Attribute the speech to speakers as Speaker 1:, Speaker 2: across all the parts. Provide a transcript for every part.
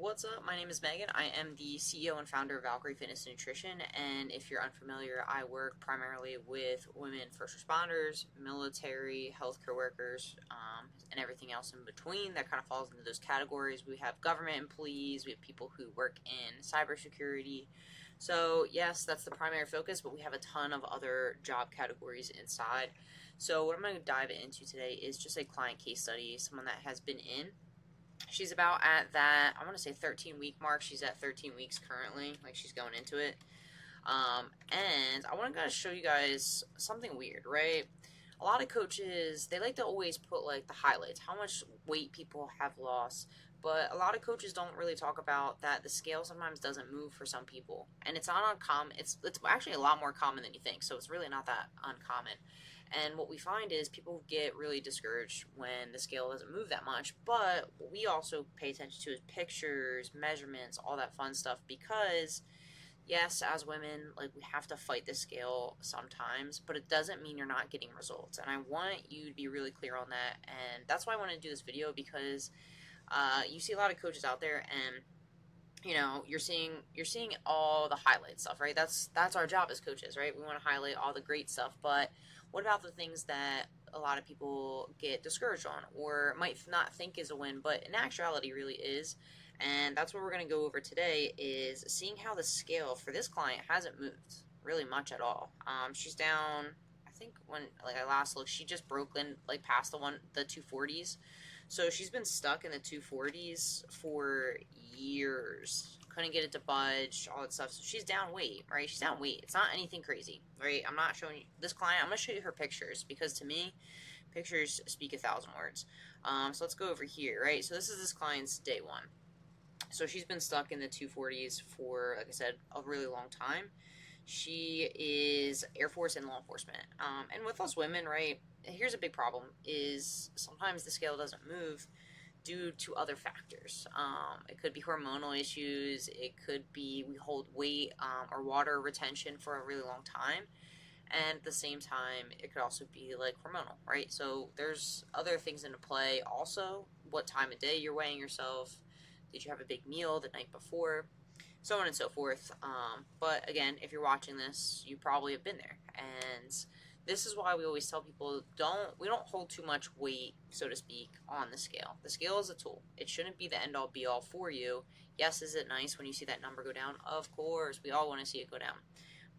Speaker 1: What's up? My name is Megan. I am the CEO and founder of Valkyrie Fitness and Nutrition. And if you're unfamiliar, I work primarily with women first responders, military, healthcare workers, and everything else in between that kind of falls into those categories. We have government employees, we have people who work in cybersecurity. So, yes, that's the primary focus, but we have a ton of other job categories inside. So, what I'm going to dive into today is just a client case study, someone that has been in. She's about at that, I want to say 13-week mark. She's at 13 weeks currently, like she's going into it. And I want to show you guys something weird, right? A lot of coaches, they like to always put like the highlights, how much weight people have lost. But a lot of coaches don't really talk about that the scale sometimes doesn't move for some people. And it's not uncommon. It's actually a lot more common than you think. So it's really not that uncommon. And what we find is people get really discouraged when the scale doesn't move that much. But what we also pay attention to is pictures, measurements, all that fun stuff, because yes, as women, like we have to fight the scale sometimes, but it doesn't mean you're not getting results. And I want you to be really clear on that. And that's why I want to do this video, because you see a lot of coaches out there, and you're seeing all the highlight stuff, right? That's our job as coaches, right? We want to highlight all the great stuff, but what about the things that a lot of people get discouraged on or might not think is a win, but in actuality really is? And that's what we're going to go over today, is seeing how the scale for this client hasn't moved really much at all. She's down, I think when like I last looked, she just broke in like past the 240s. So she's been stuck in the 240s for years. Couldn't get it to budge, all that stuff. So she's down weight, right? She's down weight. It's not anything crazy, right? I'm not showing you this client. I'm going to show you her pictures, because to me, pictures speak 1,000 words. So let's go over here, right? So this is this client's day one. So she's been stuck in the 240s for, like I said, a really long time. She is Air Force and law enforcement. And with us women, right, here's a big problem, is sometimes the scale doesn't move due to other factors. It could be hormonal issues. It could be we hold weight or water retention for a really long time. And at the same time, it could also be like hormonal, right? So there's other things into play. Also, what time of day you're weighing yourself. Did you have a big meal the night before? So on and so forth. But again, if you're watching this, you probably have been there. And this is why we always tell people we don't hold too much weight, so to speak, on the scale. The scale is a tool. It shouldn't be the end all be all for you. Yes, is it nice when you see that number go down? Of course, we all want to see it go down.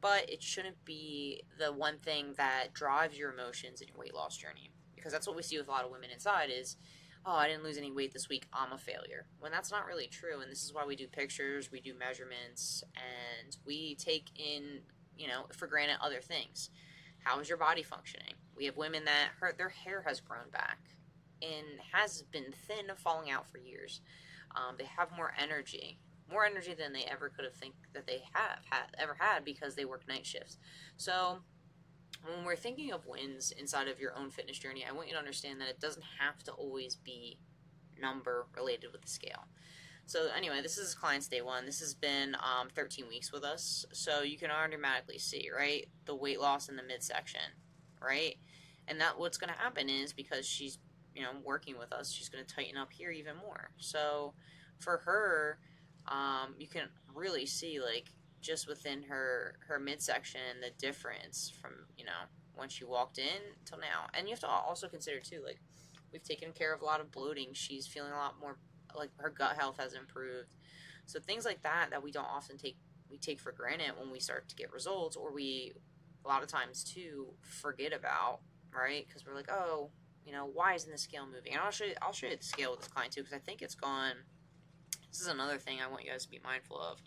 Speaker 1: But it shouldn't be the one thing that drives your emotions in your weight loss journey. Because that's what we see with a lot of women inside is, oh, I didn't lose any weight this week, I'm a failure. When that's not really true. And this is why we do pictures, we do measurements, and we take in, for granted other things. How is your body functioning? We have women that their hair has grown back and has been thin, falling out for years. They have more energy than they ever could have think that they ever had, because they work night shifts. So when we're thinking of wins inside of your own fitness journey, I want you to understand that it doesn't have to always be number related with the scale. So anyway, this is client's day one. This has been 13 weeks with us. So you can automatically see, right, the weight loss in the midsection, right? And that what's going to happen is, because she's, working with us, she's going to tighten up here even more. So for her, you can really see, like, just within her midsection, the difference from, when she walked in till now. And you have to also consider too, like, we've taken care of a lot of bloating. She's feeling a lot more, like, her gut health has improved. So things like that we don't often take for granted when we start to get results, or we a lot of times too forget about, right? Because we're like, oh, why isn't the scale moving? And I'll show you the scale with this client too, because I think it's gone. This is another thing I want you guys to be mindful of.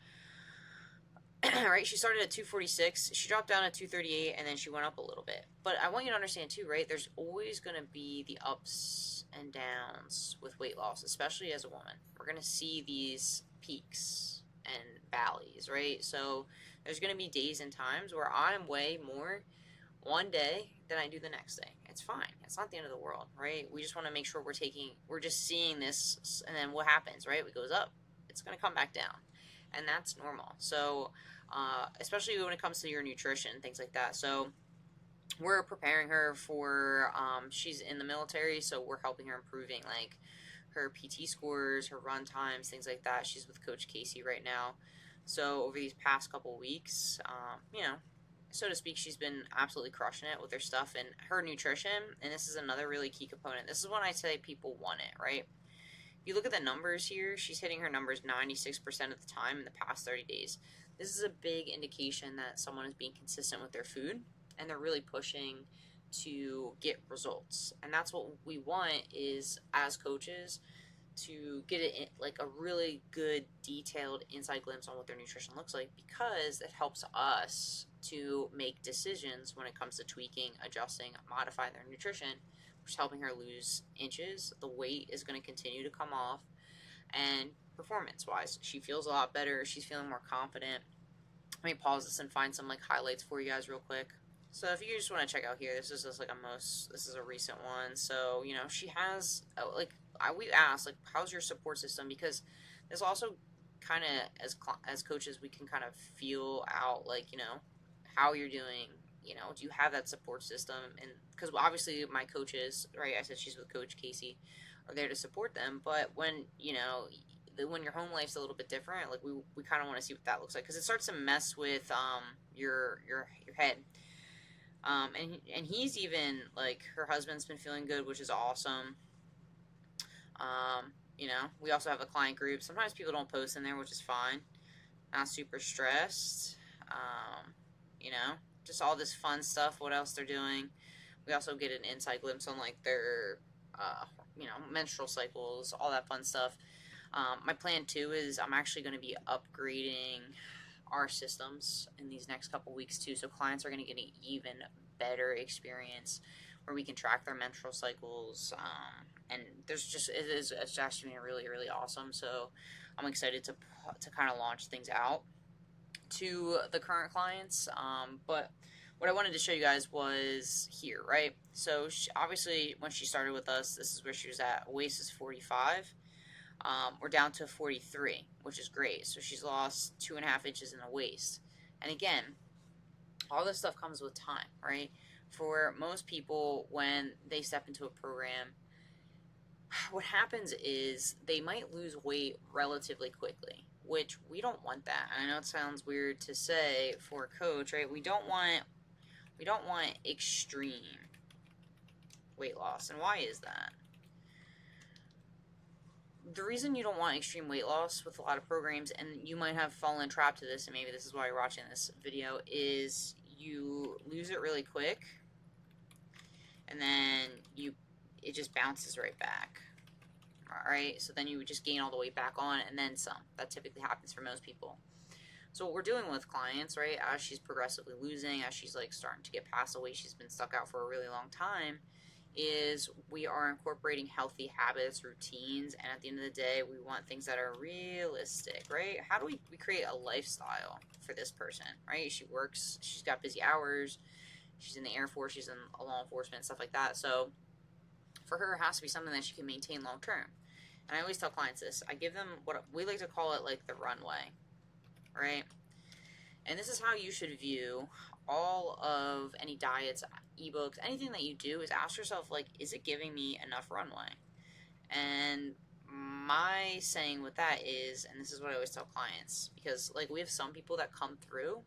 Speaker 1: Right, she started at 246, she dropped down at 238, and then she went up a little bit. But I want you to understand too, right, there's always going to be the ups and downs with weight loss, especially as a woman. We're going to see these peaks and valleys, right? So there's going to be days and times where I'm way more one day than I do the next day. It's fine. It's not the end of the world, right? We just want to make sure we're just seeing this, and then what happens, right? It goes up. It's going to come back down. And that's normal. So, especially when it comes to your nutrition, things like that. So, we're preparing her for, she's in the military, so we're helping her improving, like, her PT scores, her run times, things like that. She's with Coach Casey right now. So over these past couple weeks, so to speak, she's been absolutely crushing it with her stuff and her nutrition. And this is another really key component. This is when I say people want it, right? If you look at the numbers here, she's hitting her numbers 96% of the time in the past 30 days. This is a big indication that someone is being consistent with their food and they're really pushing to get results. And that's what we want is, as coaches, to get it in, like a really good detailed inside glimpse on what their nutrition looks like, because it helps us to make decisions when it comes to tweaking, adjusting, modifying their nutrition, which is helping her lose inches. The weight is going to continue to come off, and performance wise she feels a lot better. She's feeling more confident. Let me pause this and find some like highlights for you guys real quick. So if you just want to check out here, this is just like this is a recent one. So, she has, we asked, like, how's your support system? Because this also kind of, as coaches, we can kind of feel out, like, how you're doing. Do you have that support system? And because obviously my coaches, right, I said she's with Coach Casey, are there to support them. But when, when your home life's a little bit different, like, we kind of want to see what that looks like, because it starts to mess with your head. And he's even, like, her husband's been feeling good, which is awesome. We also have a client group. Sometimes people don't post in there, which is fine. Not super stressed. Just all this fun stuff, what else they're doing. We also get an inside glimpse on, like, their, menstrual cycles, all that fun stuff. My plan, too, is I'm actually going to be upgrading our systems in these next couple weeks too, so clients are going to get an even better experience where we can track their menstrual cycles, and it's actually been really, really awesome. So I'm excited to kind of launch things out to the current clients. But what I wanted to show you guys was here, right? So obviously when she started with us, this is where she was at. Waist is 45. We're down to 43, which is great. So she's lost 2.5 inches in the waist. And again, all this stuff comes with time, right? For most people, when they step into a program, what happens is they might lose weight relatively quickly, which we don't want that. I know it sounds weird to say for a coach, right? We don't want extreme weight loss. And why is that? The reason you don't want extreme weight loss with a lot of programs, and you might have fallen trapped to this, and maybe this is why you're watching this video, is you lose it really quick, and then it just bounces right back. Alright, so then you would just gain all the weight back on, and then some. That typically happens for most people. So what we're doing with clients, right, as she's progressively losing, as she's like starting to get past the weight she's been stuck out for a really long time, is we are incorporating healthy habits, routines, and at the end of the day, we want things that are realistic, right? How do we create a lifestyle for this person, right? She works, she's got busy hours, she's in the Air Force, she's in law enforcement, stuff like that. So for her, it has to be something that she can maintain long term. And I always tell clients this. I give them what we like to call it, like, the runway, right? And this is how you should view all of any diets, ebooks, anything that you do, is ask yourself, like, is it giving me enough runway? And my saying with that is, and this is what I always tell clients, because, like, we have some people that come through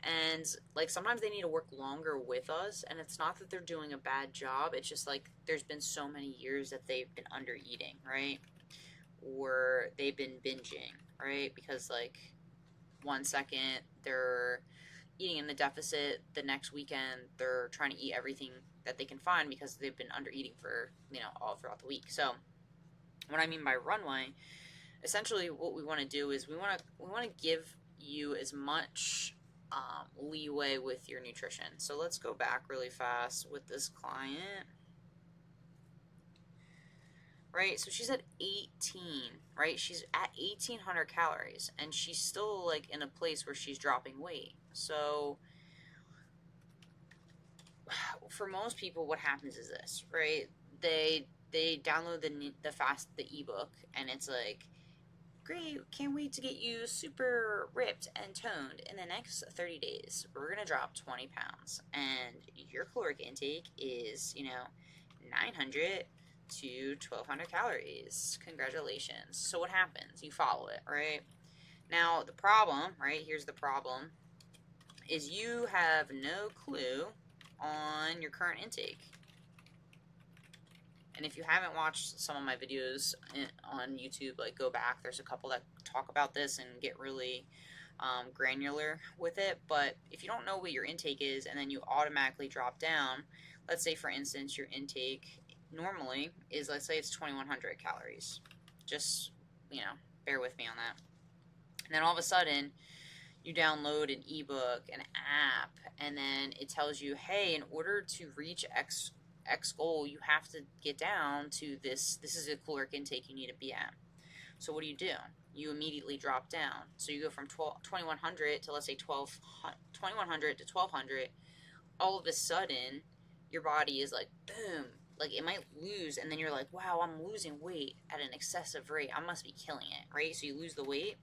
Speaker 1: and, like, sometimes they need to work longer with us, and it's not that they're doing a bad job, it's just, like, there's been so many years that they've been under eating, right? Or they've been binging, right? Because, like, one second they're eating in the deficit, the next weekend they're trying to eat everything that they can find because they've been under eating for, all throughout the week. So what I mean by runway, essentially what we want to do is we want to give you as much leeway with your nutrition. So let's go back really fast with this client. Right, so she's at 18, right? She's at 1,800 calories, and she's still, like, in a place where she's dropping weight. So for most people, what happens is this, right? They download the ebook, and it's like, great, can't wait to get you super ripped and toned in the next 30 days. We're gonna drop 20 pounds, and your caloric intake is 900 to 1,200 calories. Congratulations. So what happens? You follow it, right? Now, the problem, right, here's the problem, is you have no clue on your current intake. And if you haven't watched some of my videos on YouTube, like go back, there's a couple that talk about this and get really granular with it. But if you don't know what your intake is and then you automatically drop down, let's say for instance your intake normally is, let's say it's 2,100 calories. Just, bear with me on that. And then all of a sudden, you download an ebook, an app, and then it tells you, hey, in order to reach X goal, you have to get down to this. This is a caloric intake you need to be at. So what do? You immediately drop down. So you go from 2,100 to, let's say, 2,100 to 1,200. All of a sudden, your body is like, boom. Like, it might lose, and then you're like, wow, I'm losing weight at an excessive rate. I must be killing it, right? So you lose the weight.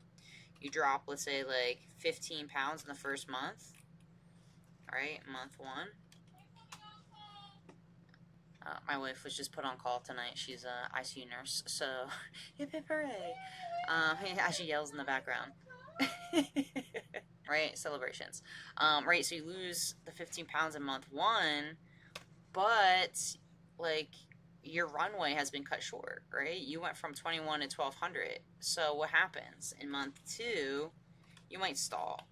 Speaker 1: You drop, let's say, like 15 pounds in the first month. All right, month one. My wife was just put on call tonight. She's an ICU nurse, so hip hip hooray. As she yells in the background. Right, celebrations. Right, so you lose the 15 pounds in month one, but, like, your runway has been cut short, right? You went from 21 to 1,200. So what happens? In month two, you might stall.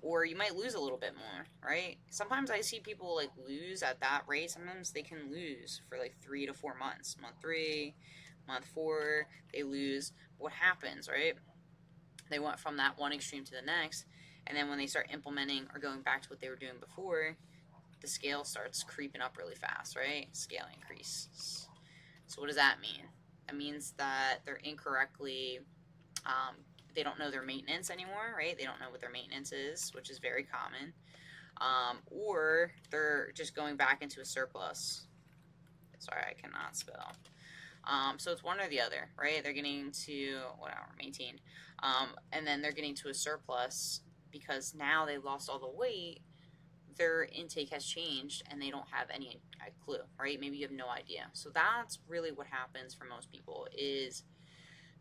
Speaker 1: Or you might lose a little bit more, right? Sometimes I see people, like, lose at that rate. Sometimes they can lose for, like, 3 to 4 months. Month 3, month 4, they lose. What happens, right? They went from that one extreme to the next. And then when they start implementing or going back to what they were doing before, the scale starts creeping up really fast, right? Scale increase. So what does that mean? That means that they're incorrectly, they don't know their maintenance anymore, right? They don't know what their maintenance is, which is very common. Or they're just going back into a surplus. Sorry, I cannot spell. So it's one or the other, right? They're getting to, maintain. And then they're getting to a surplus because now they lost all the weight. Their intake has changed and they don't have any clue, right? Maybe you have no idea. So that's really what happens for most people is,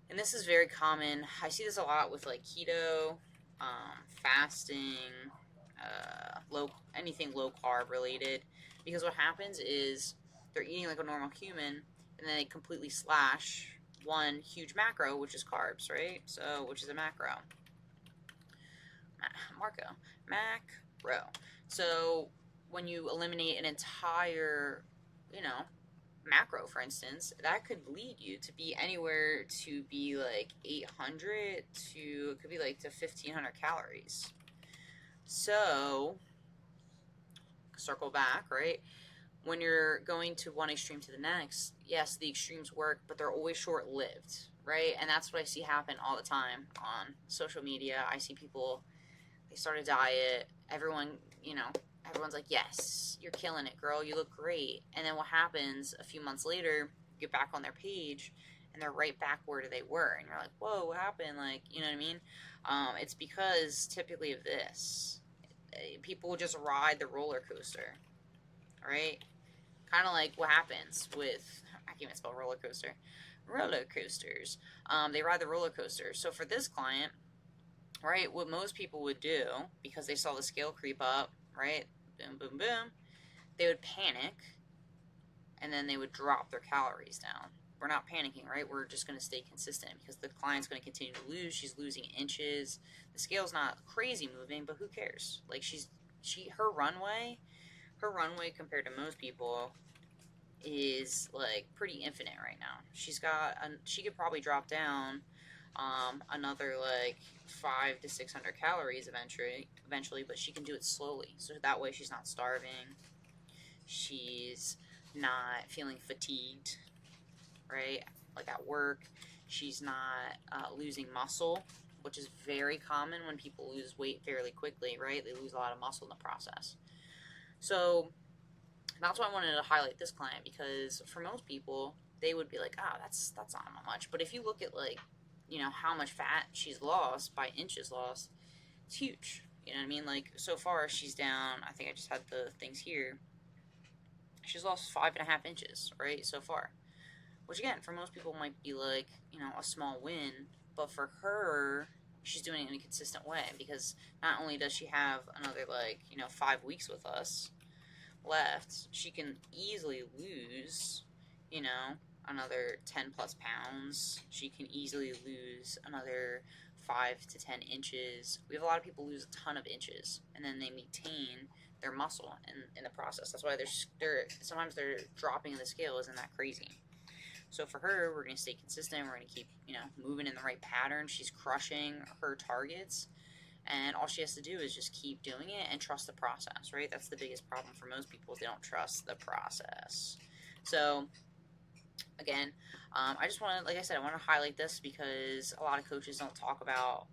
Speaker 1: and this is very common. I see this a lot with, like, keto, fasting, anything low carb related, because what happens is they're eating like a normal human and then they completely slash one huge macro, which is carbs, right? So, which is a macro. Macro. So when you eliminate an entire, macro, for instance, that could lead you to be anywhere to be like 800 to, it could be like to 1,500 calories. So, circle back, right? When you're going to one extreme to the next, yes, the extremes work, but they're always short-lived, right? And that's what I see happen all the time on social media. I see people, they start a diet, everyone's like, yes, you're killing it, girl, you look great. And then what happens a few months later, you get back on their page and they're right back where they were. And you're like, whoa, what happened? Like, you know what I mean? It's because typically of this. People just ride the roller coaster, right? Kind of like what happens with, I can't even spell roller coaster. Roller coasters. They ride the roller coaster. So for this client, right, what most people would do, because they saw the scale creep up, right, boom, boom, boom, they would panic, and then they would drop their calories down. We're not panicking, right? We're just going to stay consistent because the client's going to continue to lose. She's losing inches. The scale's not crazy moving, but who cares? Like, her runway compared to most people is, like, pretty infinite right now. She could probably drop down another, like, 500 to 600 calories eventually, but she can do it slowly. So that way she's not starving. She's not feeling fatigued, right? Like at work, she's not losing muscle, which is very common when people lose weight fairly quickly, right? They lose a lot of muscle in the process. So that's why I wanted to highlight this client, because for most people, they would be like, that's not much. But if you look at, like, how much fat she's lost by inches lost, it's huge. You know what I mean? Like, so far she's down, I think I just had the things here, she's lost 5.5 inches, right, so far. which again, for most people might be like, a small win, but for her, she's doing it in a consistent way, because not only does she have another, 5 weeks with us left, she can easily lose, you know, another 10 plus pounds. She can easily lose another 5 to 10 inches. We have a lot of people lose a ton of inches, and then they maintain their muscle in the process. That's why sometimes they're dropping in the scale. Isn't that crazy? So for her, we're going to stay consistent. We're going to keep, moving in the right pattern. She's crushing her targets. And all she has to do is just keep doing it and trust the process, right? That's the biggest problem for most people, is they don't trust the process. So, again, I just want to, like I said, I want to highlight this because a lot of coaches don't talk about,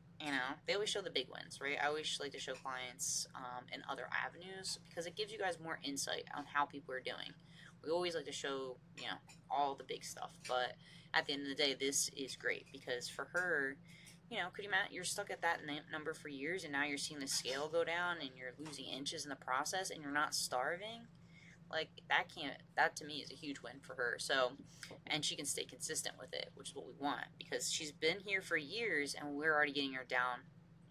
Speaker 1: they always show the big wins, right? I always like to show clients in other avenues, because it gives you guys more insight on how people are doing. We always like to show, all the big stuff. But at the end of the day, this is great, because for her, could you imagine, you're stuck at that number for years, and now you're seeing the scale go down, and you're losing inches in the process, and you're not starving? Like, that to me is a huge win for her. So, and she can stay consistent with it, which is what we want, because she's been here for years, and we're already getting her down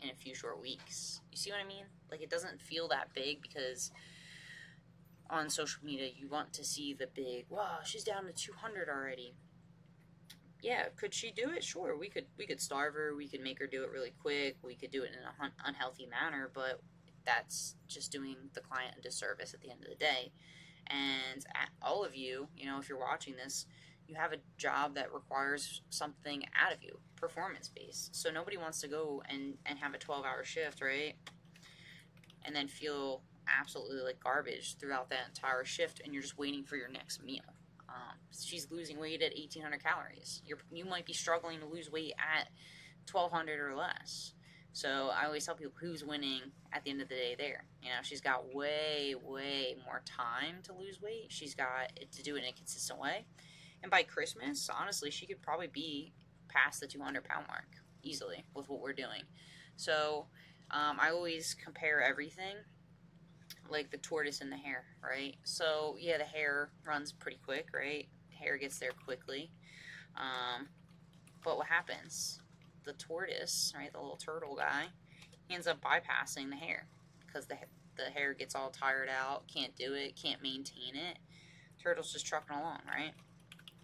Speaker 1: in a few short weeks. You see what I mean? Like, it doesn't feel that big, because on social media, you want to see the big, wow, she's down to 200 already. Yeah, could she do it? Sure, we could starve her. We could make her do it really quick. We could do it in an unhealthy manner, but that's just doing the client a disservice at the end of the day. And all of you, if you're watching this, you have a job that requires something out of you, performance based. So nobody wants to go and have a 12-hour shift, right? And then feel absolutely like garbage throughout that entire shift, and you're just waiting for your next meal. She's losing weight at 1,800 calories. You might be struggling to lose weight at 1,200 or less. So I always tell people, who's winning at the end of the day there. She's got way, way more time to lose weight. She's got it to do it in a consistent way. And by Christmas, honestly, she could probably be past the 200-pound mark easily with what we're doing. So I always compare everything like the tortoise and the hare, right? So yeah, the hare runs pretty quick, right? The hare gets there quickly. But what happens? The tortoise, right, the little turtle guy, he ends up bypassing the hare, because the hare gets all tired out, can't do it, can't maintain it. Turtle's just trucking along, right?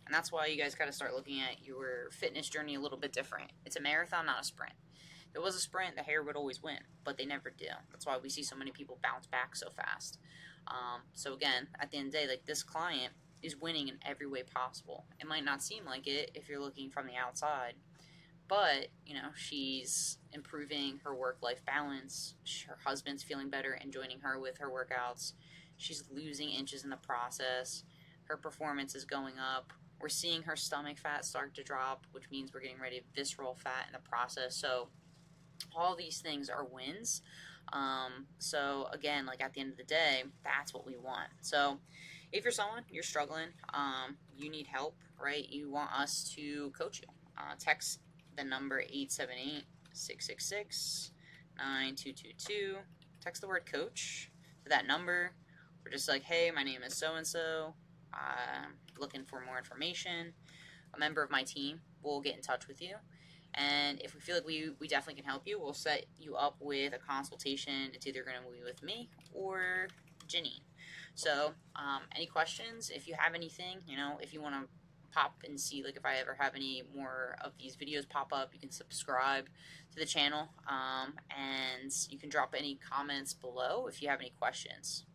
Speaker 1: And that's why you guys got to start looking at your fitness journey a little bit different. It's a marathon, not a sprint. If it was a sprint, the hare would always win, but they never do. That's why we see so many people bounce back so fast. So again, at the end of the day, like, this client is winning in every way possible. It might not seem like it if you're looking from the outside, but, she's improving her work-life balance. Her husband's feeling better and joining her with her workouts. She's losing inches in the process. Her performance is going up. We're seeing her stomach fat start to drop, which means we're getting rid of visceral fat in the process. So all these things are wins. So again, like, at the end of the day, that's what we want. So if you're someone, you're struggling, you need help, right? You want us to coach you. Text the number 878-666-9222. Text the word coach to that number. We're just like, hey, my name is so-and-so. I'm looking for more information. A member of my team will get in touch with you. And if we feel like we definitely can help you, we'll set you up with a consultation. It's either going to be with me or Janine. So any questions, if you have anything, if you want to pop and see, like, if I ever have any more of these videos pop up, you can subscribe to the channel, and you can drop any comments below if you have any questions.